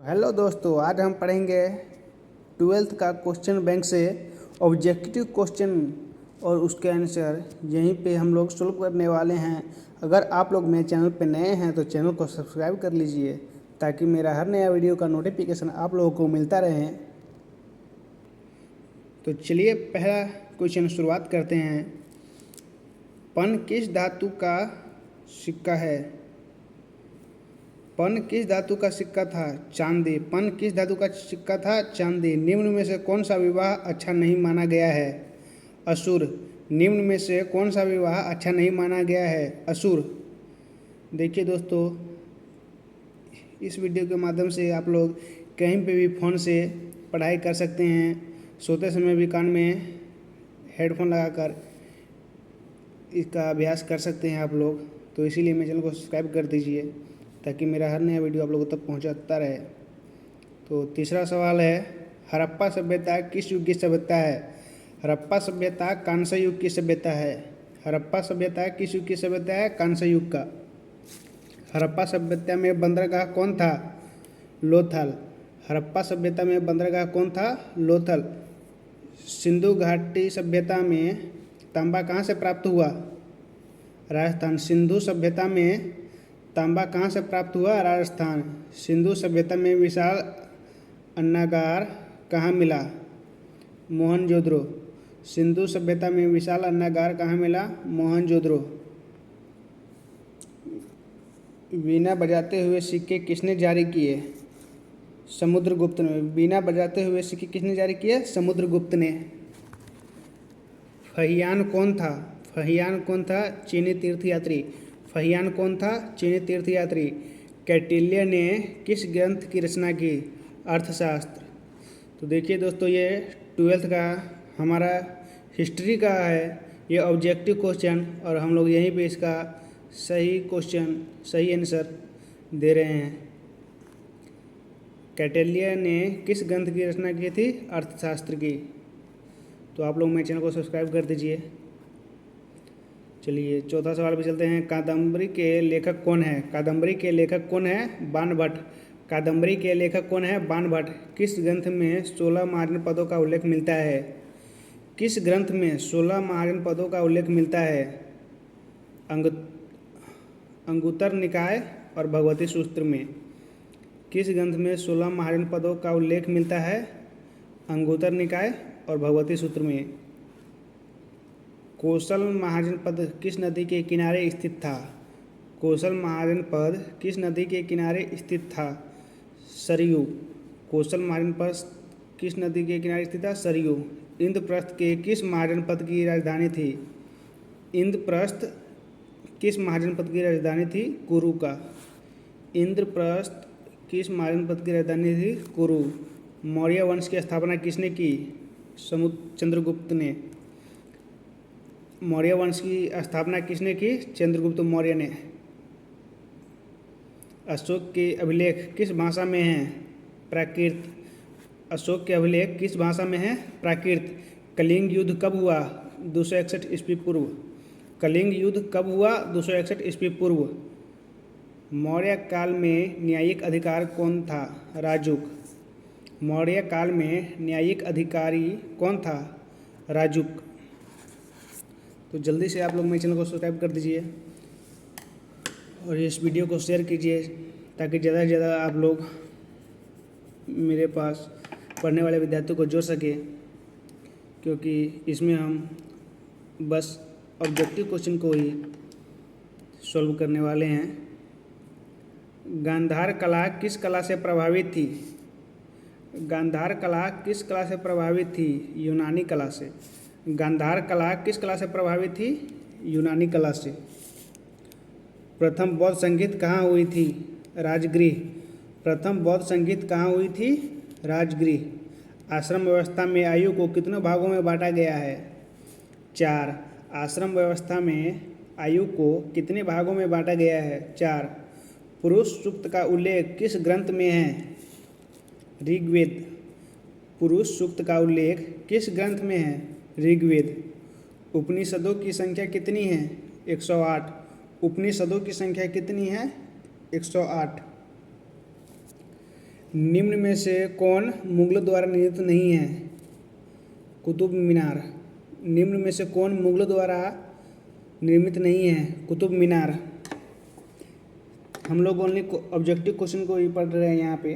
Hello दोस्तों, आज हम पढ़ेंगे ट्वेल्थ का क्वेश्चन बैंक से ऑब्जेक्टिव क्वेश्चन और उसके आंसर यहीं पे हम लोग सॉल्व करने वाले हैं। अगर आप लोग मेरे चैनल पे नए हैं तो चैनल को सब्सक्राइब कर लीजिए ताकि मेरा हर नया वीडियो का नोटिफिकेशन आप लोगों को मिलता रहे। तो चलिए पहला क्वेश्चन शुरुआत करते हैं। पन किस धातु का सिक्का है? पन किस धातु का सिक्का था? चांदी। पन किस धातु का सिक्का था? चांदी। निम्न में से कौन सा विवाह अच्छा नहीं माना गया है? असुर। निम्न में से कौन सा विवाह अच्छा नहीं माना गया है? असुर। देखिए दोस्तों, इस वीडियो के माध्यम से आप लोग कहीं पे भी फ़ोन से पढ़ाई कर सकते हैं। सोते समय भी कान में हेडफोन लगाकर इसका अभ्यास कर सकते हैं आप लोग। तो इसीलिए मेरे चैनल को सब्सक्राइब कर दीजिए ताकि मेरा हर नया वीडियो आप लोगों तक पहुंचाता रहे। तो तीसरा सवाल है, हड़प्पा सभ्यता किस युग की सभ्यता है? हड़प्पा सभ्यता कांस्य युग की सभ्यता है। हड़प्पा सभ्यता किस युग की सभ्यता है? कांस्य युग का। हड़प्पा सभ्यता में बंदरगाह कौन था? लोथल। हड़प्पा सभ्यता में बंदरगाह कौन था? लोथल। सिंधु घाटी सभ्यता में तांबा कहाँ से प्राप्त हुआ? राजस्थान। सिंधु सभ्यता में तांबा कहाँ से प्राप्त हुआ? राजस्थान। सिंधु सभ्यता में विशाल अन्नागार कहाँ मिला? मोहनजोदड़ो। सिंधु सभ्यता में विशाल अन्नागार कहाँ मिला? मोहनजोदड़ो। वीणा बजाते हुए सिक्के किसने जारी किए? समुद्रगुप्त ने। वीणा बजाते हुए सिक्के किसने जारी किए? समुद्रगुप्त ने। फहियान कौन था? फहियान कौन था? चीनी तीर्थयात्री। फहियान कौन था? चीनी तीर्थयात्री। कौटिल्य ने किस ग्रंथ की रचना की? अर्थशास्त्र। तो देखिए दोस्तों, ये ट्वेल्थ का हमारा हिस्ट्री का है ये ऑब्जेक्टिव क्वेश्चन, और हम लोग यहीं पे इसका सही क्वेश्चन सही आंसर दे रहे हैं। कौटिल्य ने किस ग्रंथ की रचना की थी? अर्थशास्त्र की। तो आप लोग मेरे चैनल को सब्सक्राइब कर दीजिए। चलिए चौथा सवाल पे चलते हैं। कादम्बरी के लेखक कौन है? कादम्बरी के लेखक कौन है? बाणभट्ट। कादम्बरी के लेखक कौन है? बाणभट्ट। किस ग्रंथ में 16 महाजन पदों का उल्लेख मिलता है? किस ग्रंथ में 16 महाजन पदों का उल्लेख मिलता है? अंगुत्तर निकाय और भगवती सूत्र में। किस ग्रंथ में 16 महाजन पदों का उल्लेख मिलता है? अंगुत्तर निकाय और भगवती सूत्र में। कौशल महाजन पद किस नदी के किनारे स्थित था? कौशल महाजन पद किस नदी के किनारे स्थित था? सरयू। कौशल महाजन पद किस नदी के किनारे स्थित था? सरयू। इंद्रप्रस्थ के किस महाजन पद की राजधानी थी? इंद्रप्रस्थ किस महाजन पद की राजधानी थी? कुरु का। इंद्रप्रस्थ किस महाजन पद की राजधानी थी? कुरु। मौर्य वंश की स्थापना किसने की? चंद्रगुप्त ने। मौर्य वंश की स्थापना किसने की? चंद्रगुप्त मौर्य ने। अशोक के अभिलेख किस भाषा में हैं? प्राकृत। अशोक के अभिलेख किस भाषा में हैं? प्राकृत। कलिंग युद्ध कब हुआ? 261 ईस्वी पूर्व। कलिंग युद्ध कब हुआ? 261 ईस्वी पूर्व। मौर्य काल में न्यायिक अधिकार कौन था? राजुक। मौर्य काल में न्यायिक अधिकारी कौन था? राजुक। तो जल्दी से आप लोग मेरे चैनल को सब्सक्राइब कर दीजिए और इस वीडियो को शेयर कीजिए ताकि ज़्यादा से ज़्यादा आप लोग मेरे पास पढ़ने वाले विद्यार्थियों को जोड़ सके, क्योंकि इसमें हम बस ऑब्जेक्टिव क्वेश्चन को ही सॉल्व करने वाले हैं। गांधार कला किस कला से प्रभावित थी? गांधार कला किस कला से प्रभावित थी? यूनानी कला से। गांधार कला किस कला से प्रभावित थी? यूनानी कला से। प्रथम बौद्ध संगीत कहाँ हुई थी? राजगृह। प्रथम बौद्ध संगीत कहाँ हुई थी? राजगृह। आश्रम व्यवस्था में आयु को कितने भागों में बांटा गया है? 4। आश्रम व्यवस्था में आयु को कितने भागों में बांटा गया है? 4। पुरुष सूक्त का उल्लेख किस ग्रंथ में है? ऋग्वेद। पुरुष सूक्त का उल्लेख किस ग्रंथ में है? ऋग्वेद। उपनिषदों की संख्या कितनी है? 108। उपनिषदों की संख्या कितनी है? 108। निम्न में से कौन मुगलों द्वारा निर्मित नहीं है? कुतुब मीनार। निम्न में से कौन मुगलों द्वारा निर्मित नहीं है? कुतुब मीनार। हम लोग ओनली ऑब्जेक्टिव क्वेश्चन को ही पढ़ रहे हैं यहाँ पे,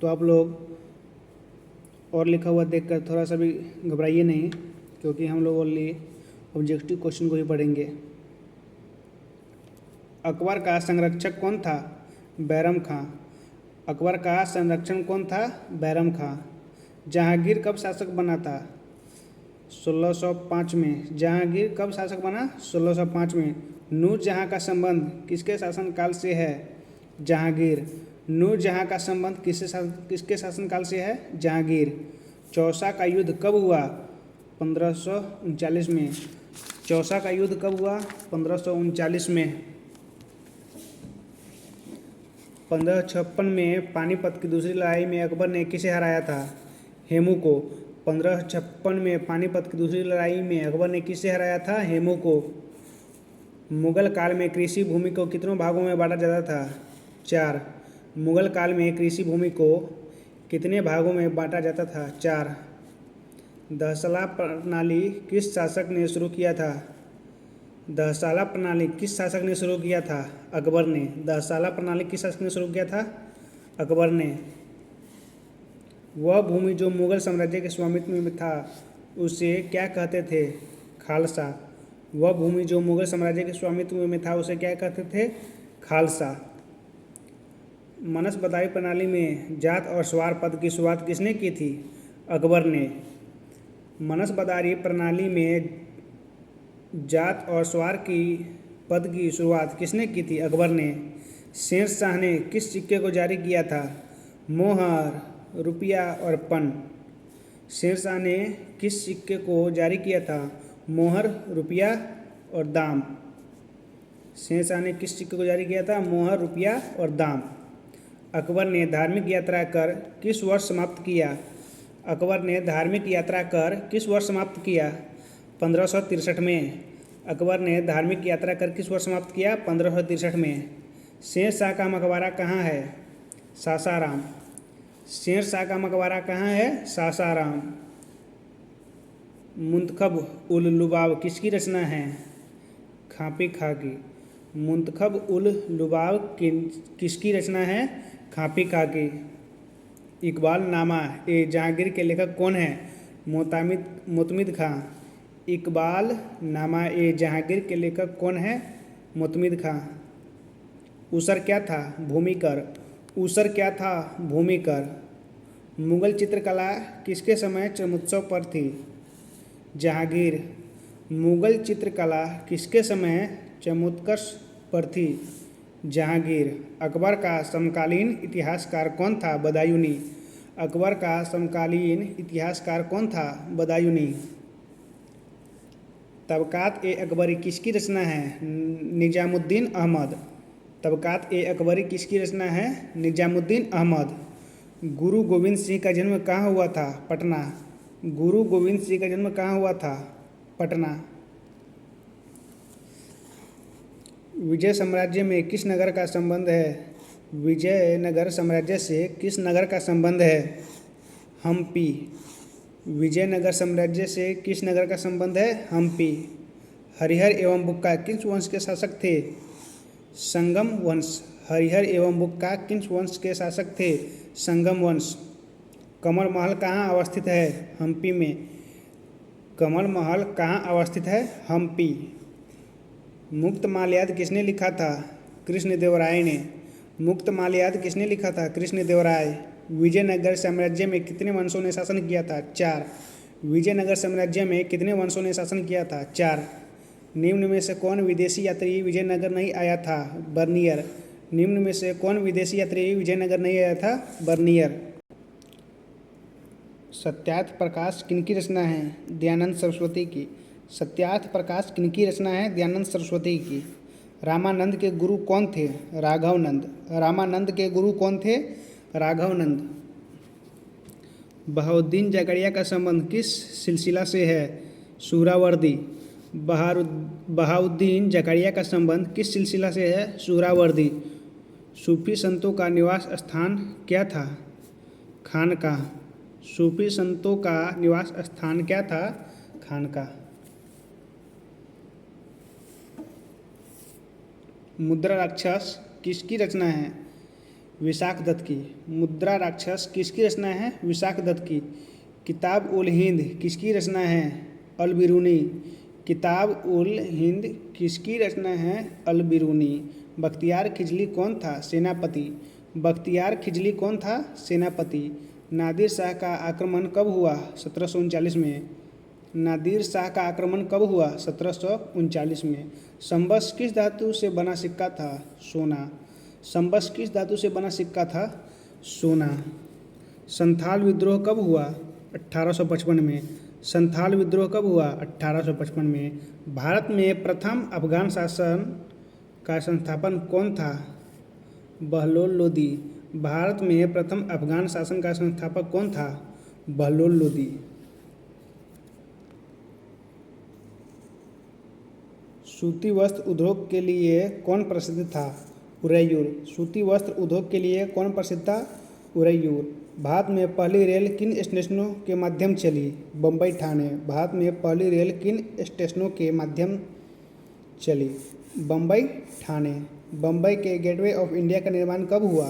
तो आप लोग और लिखा हुआ देखकर थोड़ा सा भी घबराइए नहीं, क्योंकि हम लोग ओनली ऑब्जेक्टिव क्वेश्चन को ही पढ़ेंगे। अकबर का संरक्षक कौन था? बैरम खां। अकबर का संरक्षण कौन था? बैरम खां। जहांगीर कब शासक बना था? 1605 में। जहांगीर कब शासक बना? 1605 में। नूरजहां का संबंध किसके शासनकाल से है? जहांगीर। नूरजहां का संबंध किसके शासनकाल से है? जहांगीर। चौसा का युद्ध कब हुआ? 1539 में। चौसा का युद्ध कब हुआ? 1539 में। 1556 में पानीपत की दूसरी लड़ाई में अकबर ने किसे हराया था? हेमू को। 1556 में पानीपत की दूसरी लड़ाई में अकबर ने किसे हराया था? हेमू को। मुगल काल में कृषि भूमि को कितनों भागों में बांटा जाता था? 4। मुगल काल में कृषि भूमि को कितने भागों में बांटा जाता था? 4। दहसाला प्रणाली किस शासक ने शुरू किया था? दहसाला प्रणाली किस शासक ने शुरू किया था? अकबर ने। दहसाला प्रणाली किस शासक ने शुरू किया था? अकबर ने। वह भूमि जो मुगल साम्राज्य के स्वामित्व में था उसे क्या कहते थे? खालसा। वह भूमि जो मुगल साम्राज्य के स्वामित्व में था उसे क्या कहते थे? खालसा। मनसबदारी प्रणाली में जात और स्वार पद की शुरुआत किसने की थी? अकबर ने। मनसबदारी प्रणाली में जात और स्वार की पद की शुरुआत किसने की थी? अकबर ने। शेरशाह ने किस सिक्के को जारी किया था? मोहर, रुपया और पन। शेरशाह ने किस सिक्के को जारी किया था? मोहर, रुपया और दाम। शेरशाह ने किस सिक्के को जारी किया था? मोहर, रुपया और दाम। अकबर ने धार्मिक यात्रा कर किस वर्ष समाप्त किया? अकबर ने धार्मिक यात्रा कर किस वर्ष समाप्त किया? 1563 में। अकबर ने धार्मिक यात्रा कर किस वर्ष समाप्त किया? 1563 में। शेरशाह का मकबरा कहाँ है? सासाराम। शेरशाह का मकबरा कहाँ है? सासाराम। मुंतखब उल लुबाब किसकी रचना है? खापी खां की। मुंतखब उल लुबाब किसकी रचना है? खापी खां की। इकबाल नामा ए जहांगीर के लेखक कौन है? मोतमिद खां। इकबाल नामा ए जहांगीर के लेखक कौन है? मोतमिद खां। उसर क्या था? भूमिकर। उसर क्या था? भूमिकर। मुगल चित्रकला किसके समय चरमोत्सव पर थी? जहांगीर। मुगल चित्रकला किसके समय चरमोत्कर्ष पर थी? जहांगीर। अकबर का समकालीन इतिहासकार कौन था? बदायूनी। अकबर का समकालीन इतिहासकार कौन था? बदायूनी। तबकात ए अकबरी किसकी रचना है? निजामुद्दीन अहमद। तबकात ए अकबरी किसकी रचना है? निजामुद्दीन अहमद। गुरु गोविंद सिंह का जन्म कहाँ हुआ था? पटना। गुरु गोविंद सिंह का जन्म कहाँ हुआ था? पटना। विजय साम्राज्य में किस नगर का संबंध है? विजयनगर साम्राज्य से किस नगर का संबंध है? हम्पी। विजयनगर साम्राज्य से किस नगर का संबंध है? हम्पी। हरिहर एवं बुक्का किस वंश के शासक थे? संगम वंश। हरिहर एवं बुक्का किस वंश के शासक थे? संगम वंश। कमल महल कहाँ अवस्थित है? हम्पी में। कमल महल कहाँ अवस्थित है? हम्पी। मुक्त माल्याद किसने लिखा था? कृष्णदेवराय ने। मुक्त माल्याद किसने लिखा था? कृष्णदेवराय। विजयनगर साम्राज्य में कितने वंशों ने शासन किया था? 4। विजयनगर साम्राज्य में कितने वंशों ने शासन किया था? 4। निम्न में से कौन विदेशी यात्री विजयनगर नहीं आया था? बर्नियर। निम्न में से कौन विदेशी यात्री विजयनगर नहीं आया था? बर्नियर। सत्यार्थ प्रकाश किनकी रचना है? दयानंद सरस्वती की। सत्यार्थ प्रकाश किनकी रचना है? दयानंद सरस्वती की। रामानंद के गुरु कौन थे? राघवनंद। रामानंद के गुरु कौन थे? राघवनंद। बहाउद्दीन जकरिया का संबंध किस सिलसिला से है? सुहरावर्दी। बहाउद्दीन जकरिया का संबंध किस सिलसिला से है? सुहरावर्दी। सूफी संतों का निवास स्थान क्या था? खानकाह। सूफी संतों का निवास स्थान क्या था? खानकाह। मुद्रा राक्षस किसकी रचना है? विशाख दत्त की। मुद्रा राक्षस किसकी रचना है? विशाख दत्त की। किताब उल हिंद किसकी रचना है? अल बिरूनी। किताब उल हिंद किसकी रचना है? अल बिरूनी। बख्तियार खिजली कौन था? सेनापति। बख्तियार खिजली कौन था? सेनापति। नादिर शाह का आक्रमण कब हुआ? 1739 में। नादिर शाह का आक्रमण कब हुआ? 1739 में। संबस किस धातु से बना सिक्का था? सोना। संबस किस धातु से बना सिक्का था? सोना। संथाल विद्रोह कब हुआ? 1855 में। संथाल विद्रोह कब हुआ? 1855 में। भारत में प्रथम अफगान शासन का संस्थापन कौन था? बहलोल लोदी। भारत में प्रथम अफगान शासन का संस्थापक कौन था? बहलोल लोदी। सूती वस्त्र उद्योग के लिए कौन प्रसिद्ध था? उरैयूर। सूती वस्त्र उद्योग के लिए कौन प्रसिद्ध था? उरैयूर। भारत में पहली रेल किन स्टेशनों के माध्यम चली? बम्बई ठाणे। भारत में पहली रेल किन स्टेशनों के माध्यम चली? बम्बई ठाणे। बम्बई के गेटवे ऑफ इंडिया का निर्माण कब हुआ?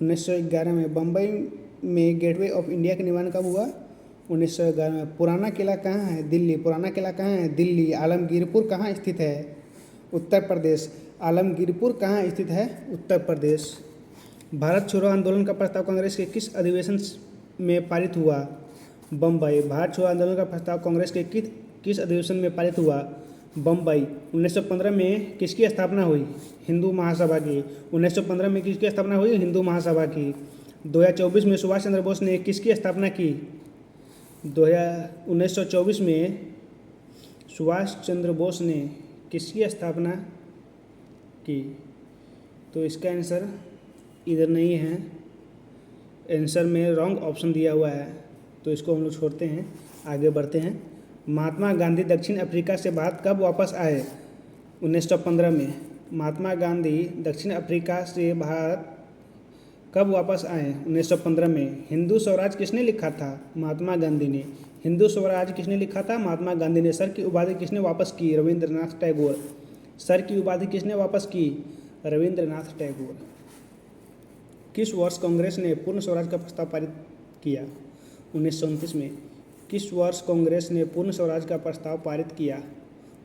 1911 में। बम्बई में गेटवे ऑफ इंडिया का निर्माण कब हुआ? 1911 में। पुराना किला कहाँ है? दिल्ली। पुराना किला कहाँ है? दिल्ली। आलमगीरपुर कहाँ स्थित है? उत्तर प्रदेश। आलमगीरपुर कहाँ स्थित है? उत्तर प्रदेश। भारत छोड़ो आंदोलन का प्रस्ताव कांग्रेस के किस अधिवेशन में पारित हुआ? बम्बई। भारत छोड़ो आंदोलन का प्रस्ताव कांग्रेस के किस अधिवेशन में पारित हुआ? बम्बई। 1915 में किसकी स्थापना हुई? हिंदू महासभा की। 1915 में किसकी स्थापना हुई? हिंदू महासभा की। 2024 में सुभाष चंद्र बोस ने किसकी स्थापना की? 1924 में सुभाष चंद्र बोस ने किसकी स्थापना की? तो इसका आंसर इधर नहीं है, आंसर में रॉन्ग ऑप्शन दिया हुआ है, तो इसको हम लोग छोड़ते हैं, आगे बढ़ते हैं। महात्मा गांधी दक्षिण अफ्रीका से भारत कब वापस आए? 1915 में। महात्मा गांधी दक्षिण अफ्रीका से भारत कब वापस आए? 1915 में। हिंदू स्वराज किसने लिखा था? महात्मा गांधी ने। हिंदू स्वराज किसने लिखा था? महात्मा गांधी ने। सर की उपाधि किसने वापस की? रविंद्रनाथ टैगोर। सर की उपाधि किसने वापस की? रविंद्रनाथ टैगोर। किस वर्ष कांग्रेस ने पूर्ण स्वराज का प्रस्ताव पारित किया? 1929 में। किस वर्ष कांग्रेस ने पूर्ण स्वराज का प्रस्ताव पारित किया?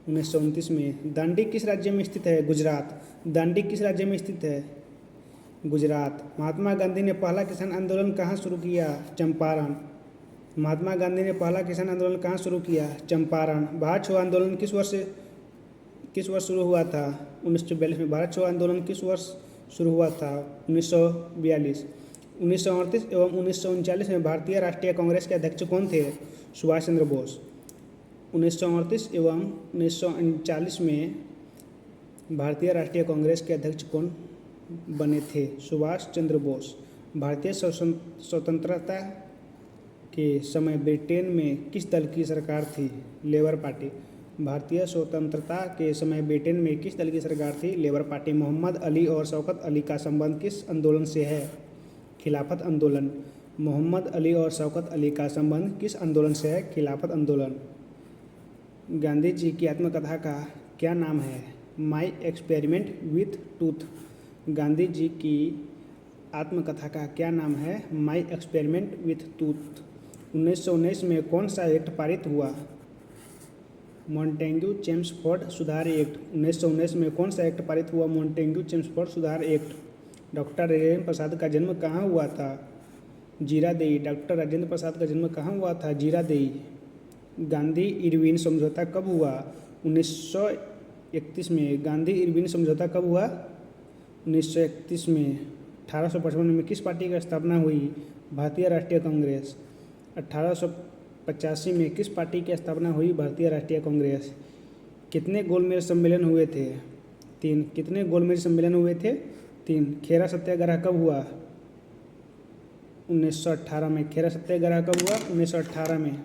1929 में। दांडी किस राज्य में स्थित है? गुजरात। दांडी किस राज्य में स्थित है? गुजरात। महात्मा गांधी ने पहला किसान आंदोलन कहाँ शुरू किया? चंपारण। महात्मा गांधी ने पहला किसान आंदोलन कहाँ शुरू किया? चंपारण। भारत छोड़ो आंदोलन किस वर्ष शुरू हुआ था? 1942 में। भारत छोड़ो आंदोलन किस वर्ष शुरू हुआ था? 1942। 1938 एवं 1939 में भारतीय राष्ट्रीय कांग्रेस के अध्यक्ष कौन थे? सुभाष चंद्र बोस। 1938 एवं 1939 में भारतीय राष्ट्रीय कांग्रेस के अध्यक्ष कौन बने थे? सुभाष चंद्र बोस। भारतीय स्वतंत्रता के समय ब्रिटेन में किस दल की सरकार थी? Labour party. भारतीय स्वतंत्रता के समय ब्रिटेन में किस दल की सरकार थी? Labour party. मोहम्मद अली और शौकत अली का संबंध किस आंदोलन से है? खिलाफत आंदोलन। मोहम्मद अली और शौकत अली का संबंध किस आंदोलन से है? खिलाफत आंदोलन। गांधी जी की आत्मकथा का क्या नाम है? माई एक्सपेरिमेंट विथ टूथ। गांधी जी की आत्मकथा का क्या नाम है? My experiment with tooth. 1919 में कौन सा एक्ट पारित हुआ? मॉन्टेग्यू चेम्सफोर्ड सुधार एक्ट। 1919 में कौन सा एक्ट पारित हुआ? मॉन्टेग्यू चेम्सफोर्ड सुधार एक्ट। डॉक्टर राजेंद्र प्रसाद का जन्म कहाँ हुआ था? जीरादेई। डॉक्टर राजेंद्र प्रसाद का जन्म कहाँ हुआ था? जीरादेई। गांधी इरविन समझौता कब हुआ? 1931 में। गांधी इरविन समझौता कब हुआ? 1931 में। 1855 में किस पार्टी की स्थापना हुई? भारतीय राष्ट्रीय कांग्रेस। 1885 में किस पार्टी की स्थापना हुई? भारतीय राष्ट्रीय कांग्रेस। कितने गोलमेज सम्मेलन हुए थे? 3। कितने गोलमेज सम्मेलन हुए थे? 3। खेरा सत्याग्रह कब हुआ? 1918 में। खेरा सत्याग्रह कब हुआ? 1918 में।